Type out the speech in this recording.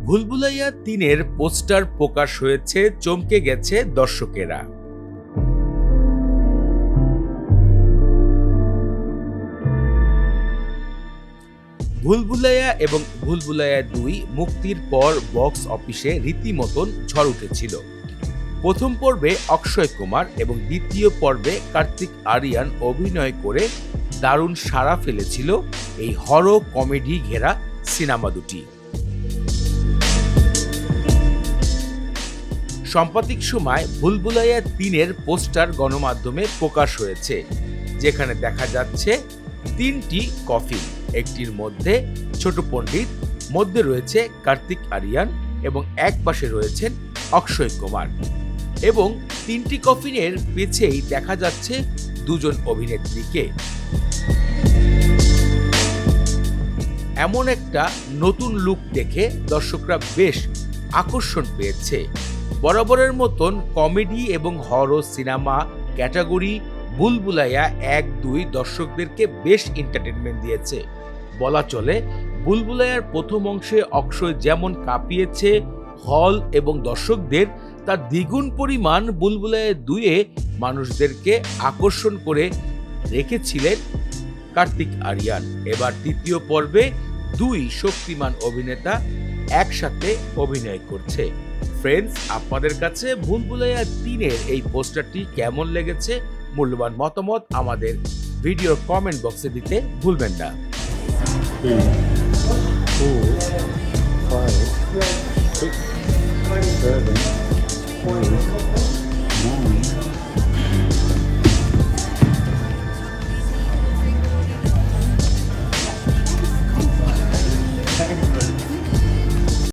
Bhulbhulaiya ৩-এর poster প্রকাশ হয়েছে, চমকে গেছে দর্শকেরা। ভুলভুলাইয়া এবং ভুলভুলাইয়া ২ মুক্তির পর বক্স অফিসে রীতিমতন ঝড় উঠেছিল। প্রথম পর্বে অক্ষয় কুমার এবং দ্বিতীয় পর্বে কার্তিক আরিয়ান অভিনয় করে দারুণ সাড়া ফেলেছিল এই হরর কমেডি ঘেরা সিনেমা দুটি। সাম্প্রতিক সময় ভুলভুলাইয়া ৩-এর পোস্টার গণমাধ্যমে প্রকাশ হয়েছে, যেখানে দেখা যাচ্ছে ৩টি কফিন। একটির মধ্যে ছোট পণ্ডিত, মধ্যে রয়েছে কার্তিক আরিয়ান এবং এক পাশে রয়েছেন অক্ষয় কুমার, এবং ৩টি কফিনের পেছেই দেখা যাচ্ছে দুজন অভিনেত্রীকে। এমন একটা নতুন লুক দেখে দর্শকরা বেশ আকর্ষণ পেয়েছে। বরাবরের মতন কমেডি এবং হরর সিনেমা ক্যাটাগরি ভুলভুলাইয়া ১-২ দর্শকদেরকে বেশ এন্টারটেনমেন্ট দিয়েছে। বলা চলে ভুলভুলাইয়ার প্রথম অংশে অক্ষয় যেমন কাঁপিয়েছে হল এবং দর্শকদের, তার দ্বিগুণ পরিমাণ ভুলভুলাইয়া ২-এ মানুষদেরকে আকর্ষণ করে রেখেছিলেন কার্তিক আরিয়ান। এবার তৃতীয় পর্বে ২ শক্তিমান অভিনেতা একসাথে অভিনয় করছে। ফ্রেন্ডস, আপনাদের কাছে ভুলভুলাইয়া ৩-এর এই পোস্টারটি কেমন লেগেছে? মূল্যবান মতামত আমাদের ভিডিওর কমেন্ট বক্সে দিতে ভুলবেন না। 3, 4, 5, 6, 7, 8, 9